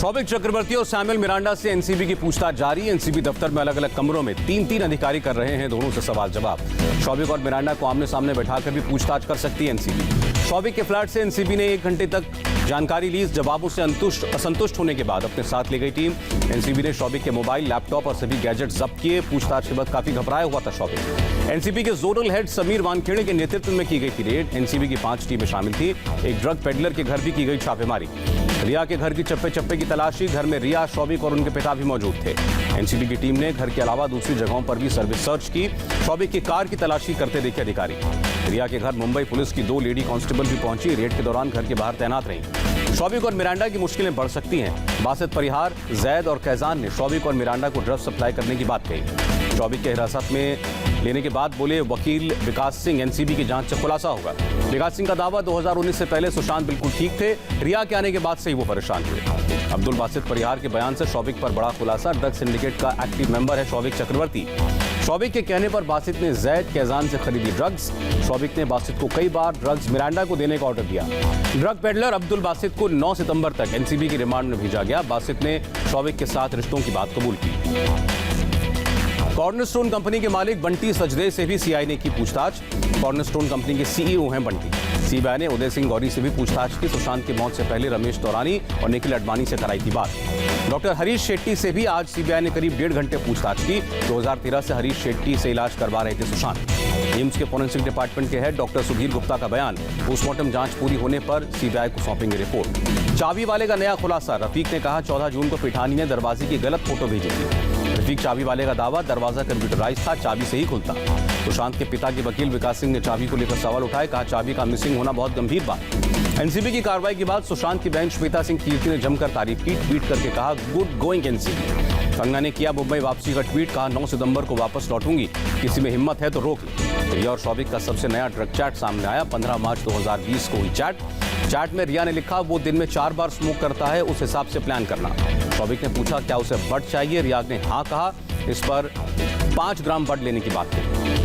शौविक चक्रवर्ती और Samuel Miranda से NCB की पूछताछ जारी। एनसीबी दफ्तर में अलग अलग कमरों में तीन अधिकारी कर रहे हैं दोनों से सवाल जवाब। शौविक और मिरांडा को आमने सामने बैठाकर भी पूछताछ कर सकती है एनसीबी। शौविक के फ्लैट से एनसीबी ने 1 घंटे तक जानकारी ली। जवाबों से असंतुष्ट होने के बाद अपने साथ ले गई टीम। एनसीबी ने शौविक के मोबाइल, लैपटॉप और सभी गैजेट जब्त किए। पूछताछ के बाद काफी घबराया हुआ था शौविक। एनसीबी के जोनल हेड समीर वानखेड़े के नेतृत्व में की गई थी रेड। एनसीबी की 5 टीमें शामिल थी। एक ड्रग पेडलर के घर भी की गई छापेमारी। रिया के घर की चप्पे चप्पे की तलाशी। घर में रिया, शौविक और उनके पिता भी मौजूद थे। एनसीबी की टीम ने घर के अलावा दूसरी जगहों पर भी सर्विस सर्च की। शौविक की कार की तलाशी करते देखे अधिकारी। रिया के घर मुंबई पुलिस की 2 लेडी कांस्टेबल भी पहुंची। रेड के दौरान घर के बाहर तैनात रहीं। शौविक और मिरांडा की मुश्किलें बढ़ सकती हैं। बासित परिहार, जैद और कैजान ने शौविक और मिरांडा को ड्रग्स सप्लाई करने की बात कही। शौविक के हिरासत में लेने के बाद बोले वकील विकास सिंह, एनसीबी की जांच से खुलासा होगा। विकास सिंह का दावा 2019 से पहले सुशांत बिल्कुल ठीक थे। रिया के आने के बाद से ही वो परेशान हुए। अब्दुल बासित परिहार के बयान से शौविक पर बड़ा खुलासा। ड्रग सिंडिकेट का एक्टिव मेंबर है शौविक चक्रवर्ती। शौविक के कहने पर बासित ने जैद, कैजान से खरीदी ड्रग्स। शौविक ने बासित को कई बार ड्रग्स मिरांडा को देने का ऑर्डर दिया। ड्रग पेडलर अब्दुल बासित को 9 सितंबर तक एनसीबी की रिमांड में भेजा गया। बासित ने शौविक के साथ रिश्तों की बात कबूल की। कॉर्नरस्टोन कंपनी के मालिक बंटी सचदेव से भी सीआई ने की पूछताछ। कॉर्नरस्टोन कंपनी के सीईओ हैं बंटी। सीबीआई ने उदय सिंह गौरी से भी पूछताछ की। सुशांत की मौत से पहले रमेश तौरानी और निखिल अडवाणी से कराई थी बात। डॉक्टर हरीश शेट्टी से भी आज सीबीआई ने करीब 1.5 घंटे पूछताछ की। 2013 से हरीश शेट्टी से इलाज करवा रहे थे सुशांत। एम्स के फोरेंसिक डिपार्टमेंट के हेड डॉक्टर सुधीर गुप्ता का बयान। पोस्टमार्टम जांच पूरी होने पर सीबीआई को सौंपेंगे रिपोर्ट। चाबी वाले का नया खुलासा। रफीक ने कहा 14 जून को पिठानी ने दरवाजे की गलत फोटो भेजी थी। रफीक चाबी वाले का दावा, दरवाजा कंप्यूटराइज था, चाबी से ही खुलता। सुशांत के पिता के वकील विकास सिंह ने चाबी को लेकर सवाल उठाए। कहा चाबी का मिसिंग होना बहुत गंभीर बात। एनसीबी की कार्रवाई के बाद सुशांत की बेंच श्वेता सिंह कीर्ति ने जमकर तारीफ की। ट्वीट करके कहा गुड गोइंग एनसीबी। कंगना ने किया मुंबई वापसी का ट्वीट। कहा 9 सितंबर को वापस लौटूंगी, किसी में हिम्मत है तो रोक ले। रिया और शौविक का सबसे नया ड्रग चैट सामने आया। 15 मार्च 2020 को हुई चैट में रिया ने लिखा वो दिन में 4 बार स्मोक करता है, उस हिसाब से प्लान करना। शौविक ने पूछा क्या उसे बड चाहिए। रिया ने हाँ कहा। इस पर 5 ग्राम बड लेने की बात कही।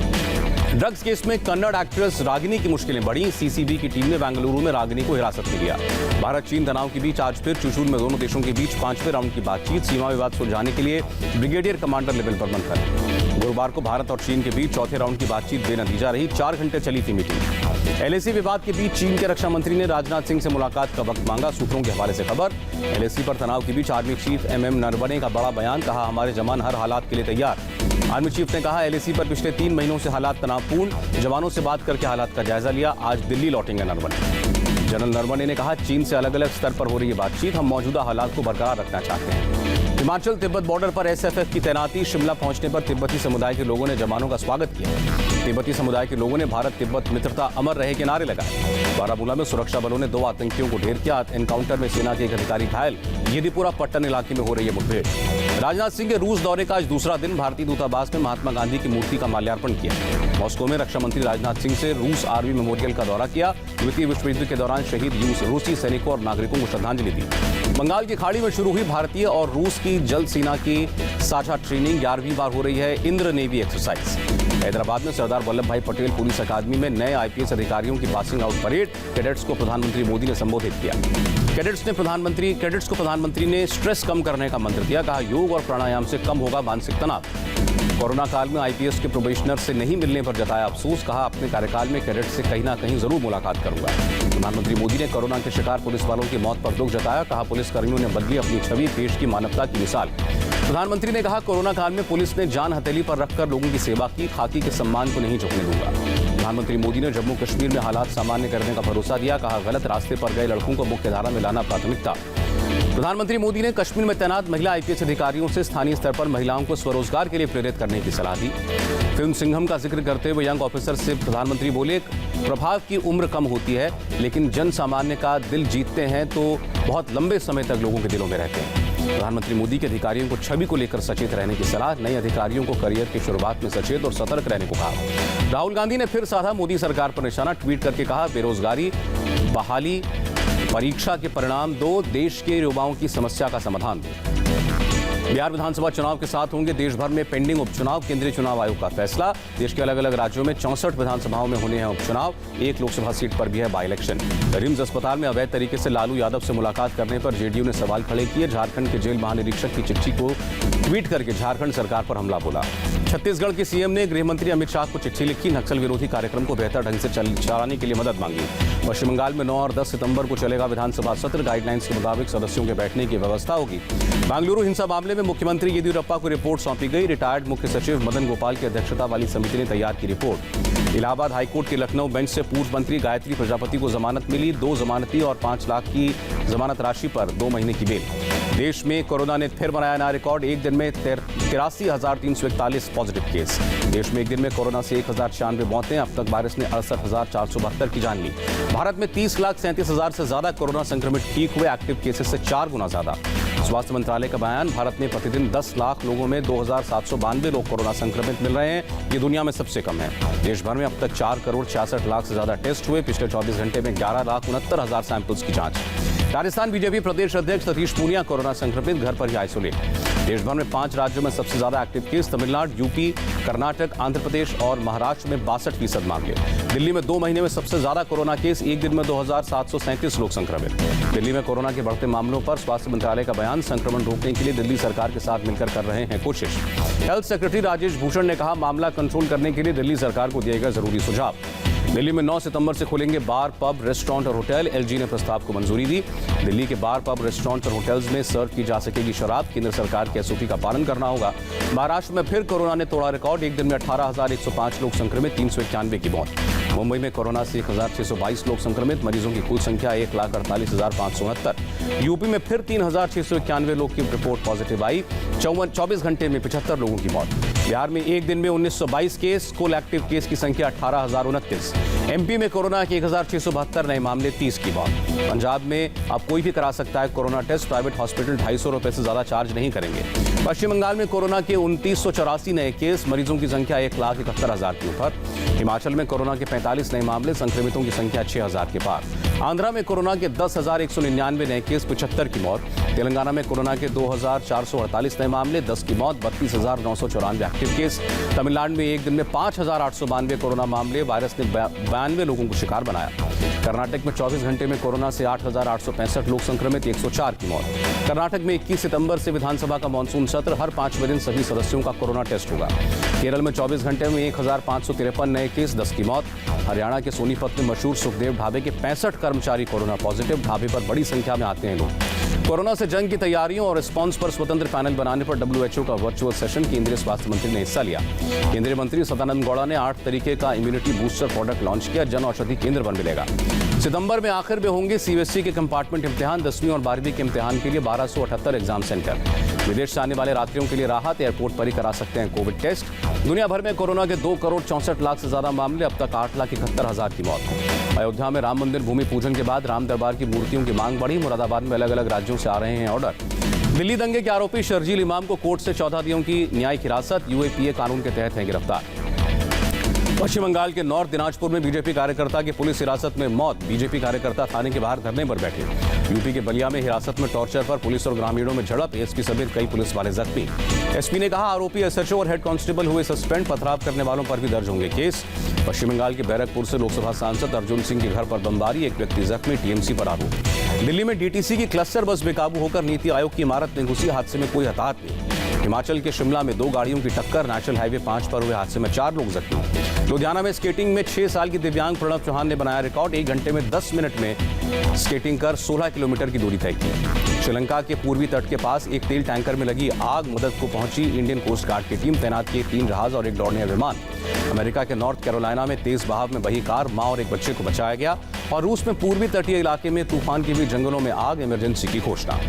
ड्रग्स केस में कन्नड़ एक्ट्रेस रागिनी की मुश्किलें बढ़ी। सीसीबी की टीम ने बेंगलुरु में रागिनी को हिरासत में लिया। भारत चीन तनाव के बीच आज फिर चुशूल में दोनों देशों के बीच 5वें राउंड की बातचीत। सीमा विवाद सुलझाने के लिए ब्रिगेडियर कमांडर लेवल पर मंथन। गुरुवार को भारत और चीन के बीच चौथे राउंड की बातचीत बेनतीजा रही। 4 घंटे चली थी मीटिंग। एलएसी विवाद के बीच चीन के रक्षा मंत्री ने राजनाथ सिंह से मुलाकात का वक्त मांगा। सूत्रों के हवाले से खबर। एलएसी पर तनाव के बीच आर्मी चीफ MM नरवणे का बड़ा बयान। कहा हमारे जवान हर हालात के लिए तैयार। आर्मी चीफ ने कहा एलएसी पर पिछले 3 महीनों से हालात तनावपूर्ण। जवानों से बात करके हालात का जायजा लिया। आज दिल्ली लौटेंगे नरवणे। जनरल नरवणे ने कहा चीन से अलग अलग स्तर पर हो रही है बातचीत। हम मौजूदा हालात को बरकरार रखना चाहते हैं। हिमाचल तिब्बत बॉर्डर पर एसएफएफ की तैनाती। शिमला पहुंचने पर तिब्बती समुदाय के लोगों ने जवानों का स्वागत किया। तिब्बती समुदाय के लोगों ने भारत तिब्बत मित्रता अमर रहे के नारे लगाए। बारामूला में सुरक्षा बलों ने 2 आतंकियों को ढेर किया। एनकाउंटर में सेना के एक अधिकारी घायल। येदीपुरा पट्टन इलाके में हो रही है मुठभेड़। राजनाथ सिंह के रूस दौरे का आज दूसरा दिन। भारतीय दूतावास में महात्मा गांधी की मूर्ति का माल्यार्पण किया। मॉस्को में रक्षा मंत्री राजनाथ सिंह से रूस आर्मी मेमोरियल का दौरा किया। द्वितीय विश्व युद्ध के दौरान शहीद रूसी सैनिकों और नागरिकों को श्रद्धांजलि दी। बंगाल की खाड़ी में शुरू हुई भारतीय और रूस की जल सेना की साझा ट्रेनिंग। 11वीं बार हो रही है इंद्र नेवी एक्सरसाइज। हैदराबाद में सरदार वल्लभ भाई पटेल पुलिस अकादमी में नए आईपीएस अधिकारियों की पासिंग आउट परेड। कैडेट्स को प्रधानमंत्री मोदी ने संबोधित किया। कैडेट्स को प्रधानमंत्री ने स्ट्रेस कम करने का मंत्र दिया। कहा योग और प्राणायाम से कम होगा मानसिक तनाव। कोरोना काल में आईपीएस के प्रोबेशनर से नहीं मिलने पर जताया अफसोस। कहा अपने कार्यकाल में कैडेट से कहीं ना कहीं जरूर मुलाकात करूंगा। प्रधानमंत्री मोदी ने कोरोना के शिकार पुलिस वालों की मौत पर दुख जताया। कहा पुलिस कर्मियों ने बदली अपनी छवि, पेश की मानवता की मिसाल। प्रधानमंत्री ने कहा कोरोना काल में पुलिस ने जान हथेली पर रखकर लोगों की सेवा की। खाकी के सम्मान को नहीं झुकने दूंगा। प्रधानमंत्री मोदी ने जम्मू कश्मीर में हालात सामान्य करने का भरोसा दिया। कहा गलत रास्ते पर गए लड़कों को मुख्यधारा में लाना प्राथमिकता। प्रधानमंत्री मोदी ने कश्मीर में तैनात महिला आईपीएस अधिकारियों से स्थानीय स्तर पर महिलाओं को स्वरोजगार के लिए प्रेरित करने की सलाह दी। फिल्म सिंघम का जिक्र करते हुए यंग ऑफिसर से प्रधानमंत्री बोले प्रभाव की उम्र कम होती है, लेकिन जन सामान्य का दिल जीतते हैं तो बहुत लंबे समय तक लोगों के दिलों में रहते हैं। प्रधानमंत्री मोदी के अधिकारियों को छवि को लेकर सचेत रहने की सलाह। नए अधिकारियों को करियर की शुरुआत में सचेत और सतर्क रहने को कहा। राहुल गांधी ने फिर साधा मोदी सरकार पर निशाना। ट्वीट करके कहा बेरोजगारी, बहाली, परीक्षा के परिणाम दो, देश के युवाओं की समस्या का समाधान दो। बिहार विधानसभा चुनाव के साथ होंगे देश भर में पेंडिंग उपचुनाव। केंद्रीय चुनाव आयोग का फैसला। देश के अलग अलग राज्यों में 64 विधानसभाओं में होने हैं उपचुनाव। एक लोकसभा सीट पर भी है बाई इलेक्शन। रिम्स अस्पताल में अवैध तरीके से लालू यादव से मुलाकात करने पर जेडीयू ने सवाल खड़े किए। झारखंड के जेल महानिरीक्षक की चिट्ठी को ट्वीट करके झारखंड सरकार पर हमला बोला। छत्तीसगढ़ के सीएम ने गृह मंत्री अमित शाह को चिट्ठी लिखी। नक्सल विरोधी कार्यक्रम को बेहतर ढंग से चलाने के लिए मदद मांगी। पश्चिम बंगाल में 9 और 10 सितंबर को चलेगा विधानसभा सत्र। गाइडलाइंस के मुताबिक सदस्यों के बैठने की व्यवस्था होगी। बेंगलुरु हिंसा मामले में मुख्यमंत्री येदियुरप्पा को रिपोर्ट सौंपी गई। रिटायर्ड मुख्य सचिव मदन गोपाल की अध्यक्षता वाली समिति ने तैयार की रिपोर्ट। इलाहाबाद हाईकोर्ट के लखनऊ बेंच से पूर्व मंत्री गायत्री प्रजापति को जमानत मिली। 2 जमानती और 5 लाख की जमानत राशि पर 2 महीने की बेल। देश में कोरोना ने फिर बनाया नया रिकॉर्ड। एक दिन में 83,341 पॉजिटिव केस। देश में एक दिन में कोरोना से 1,096 मौतें। अब तक वायरस ने 68,472 की जान ली। भारत में 30,37,000 से ज्यादा कोरोना संक्रमित ठीक हुए। एक्टिव केसेस से 4 गुना ज्यादा। स्वास्थ्य मंत्रालय का बयान। भारत में प्रतिदिन 10 लाख लोगों में 2,792 लोग कोरोना संक्रमित मिल रहे हैं। ये दुनिया में सबसे कम है। देश भर में अब तक 4 करोड़ 66 लाख से ज्यादा टेस्ट हुए। पिछले 24 घंटे में 11,69,000 सैंपल्स की जांच। राजस्थान बीजेपी प्रदेश अध्यक्ष सतीश पूनिया कोरोना संक्रमित, घर पर ही आइसोलेट। देश भर में 5 राज्यों में सबसे ज्यादा active case. Tamil Nadu, UP, Karnataka, Andhra Pradesh और महाराष्ट्र में 62% मामले। दिल्ली में 2 महीने में सबसे ज्यादा कोरोना केस। एक दिन में 2,737 लोग संक्रमित। दिल्ली में कोरोना के बढ़ते मामलों पर स्वास्थ्य मंत्रालय का बयान। संक्रमण रोकने के लिए दिल्ली सरकार के साथ मिलकर कर रहे हैं कोशिश। हेल्थ सेक्रेटरी राजेश भूषण ने कहा, मामला कंट्रोल करने के लिए दिल्ली सरकार को दिए गए जरूरी सुझाव। दिल्ली में 9 सितंबर से खुलेंगे बार, पब, रेस्टोरेंट और होटल। एलजी ने प्रस्ताव को मंजूरी दी। दिल्ली के बार, पब, रेस्टोरेंट और होटल्स में सर्व की जा सकेगी शराब। केंद्र सरकार के एसओपी का पालन करना होगा। महाराष्ट्र में फिर कोरोना ने तोड़ा रिकॉर्ड। एक दिन में 18,105 लोग संक्रमित, 391 की मौत। मुंबई में कोरोना से 1,622 लोग संक्रमित। मरीजों की कुल संख्या 1,48,569। यूपी में फिर 3,691 लोग की रिपोर्ट पॉजिटिव आई। 24 घंटे में 75 लोगों की मौत। बिहार में एक दिन में 1922 केस। कुल एक्टिव केस की संख्या 18,029। एमपी में कोरोना के 1,672 नए मामले, 30 की मौत। पंजाब में अब कोई भी करा सकता है कोरोना टेस्ट। प्राइवेट हॉस्पिटल 250 रुपए से ज्यादा चार्ज नहीं करेंगे। पश्चिम बंगाल में कोरोना के 2984 नए केस। मरीजों की संख्या 1,71,000 के ऊपर। हिमाचल में कोरोना के 45 नए मामले। संक्रमितों की संख्या 6,000 के पार। आंध्रा में कोरोना के 10,199 नए केस, 75 की मौत। तेलंगाना में कोरोना के 2,448 नए मामले, 10 की मौत, 32,994 एक्टिव केस। तमिलनाडु में एक दिन में 5,892 कोरोना मामले। वायरस ने 92 लोगों को शिकार बनाया। कर्नाटक में 24 घंटे में कोरोना से 8,865 लोग संक्रमित, 104 की मौत। कर्नाटक में 21 सितंबर से विधानसभा का मानसून सत्र। हर 5वें दिन सभी सदस्यों का कोरोना टेस्ट होगा। केरल में 24 घंटे में 1,553 नए केस, 10 की मौत। हरियाणा के सोनीपत में मशहूर सुखदेव ढाबे के 65 कर्मचारी कोरोना पॉजिटिव। ढाबे पर बड़ी संख्या में आते हैं लोग। कोरोना से जंग की तैयारियों और रिस्पांस पर स्वतंत्र पैनल बनाने पर WHO का वर्चुअल सेशन। केंद्रीय स्वास्थ्य मंत्री ने हिस्सा लिया। केंद्रीय मंत्री सदानंद गौड़ा ने 8 तरीके का इम्यूनिटी बूस्टर प्रोडक्ट लॉन्च किया। जन औषधि केंद्र बन मिलेगा। सितंबर में आखिर में होंगे सीबीएसई के कंपार्टमेंट इम्तिहान। 10वीं और 12वीं के इम्तिहान के लिए 1278 एग्जाम सेंटर। विदेश से आने वाले यात्रियों के लिए राहत। एयरपोर्ट पर ही करा सकते हैं कोविड टेस्ट। दुनिया भर में कोरोना के 2 करोड़ 64 लाख से ज्यादा मामले। अब तक 8,71,000 की मौत। अयोध्या में राम मंदिर भूमि पूजन के बाद राम दरबार की मूर्तियों की मांग बढ़ी। मुरादाबाद में अलग अलग राज्यों से आ रहे हैं ऑर्डर। दिल्ली दंगे के आरोपी शर्जील इमाम को कोर्ट से 14 दिनों की न्यायिक हिरासत। यूएपीए कानून के तहत है गिरफ्तार। पश्चिम बंगाल के नॉर्थ दिनाजपुर में बीजेपी कार्यकर्ता की पुलिस हिरासत में मौत। बीजेपी कार्यकर्ता थाने के बाहर धरने पर बैठे। यूपी के बलिया में हिरासत में टॉर्चर पर पुलिस और ग्रामीणों में झड़प। एसपी समेत कई पुलिस वाले जख्मी। एसपी ने कहा, आरोपी एसएचओ और हेड कांस्टेबल हुए सस्पेंड। पथराव करने वालों पर भी दर्ज होंगे केस। पश्चिम बंगाल के बैरकपुर से लोकसभा सांसद अर्जुन सिंह के घर पर बमबारी। एक व्यक्ति जख्मी, टीएमसी पर आरोप। दिल्ली में डीटीसी की क्लस्टर बस बेकाबू होकर नीति आयोग की इमारत में घुसी। हादसे में कोई हताहत नहीं। हिमाचल के शिमला में 2 गाड़ियों की टक्कर। नेशनल हाईवे 5 पर हुए हादसे में 4 लोग जख्मी। लुधियाना में स्केटिंग में 6 साल की दिव्यांग प्रणव चौहान ने बनाया रिकॉर्ड। 1 घंटे में 10 मिनट में स्केटिंग कर 16 किलोमीटर की दूरी तय की। श्रीलंका के पूर्वी तट के पास एक तेल टैंकर में लगी आग। मदद को पहुंची इंडियन कोस्ट गार्ड की टीम। तैनात किए 3 जहाज और 1 दौड़ने विमान। अमेरिका के नॉर्थ कैरोलिना में तेज बहाव में बही कार। मां और एक बच्चे को बचाया गया। और रूस में पूर्वी तटीय इलाके में तूफान की हुई जंगलों में आग। इमरजेंसी की घोषणा।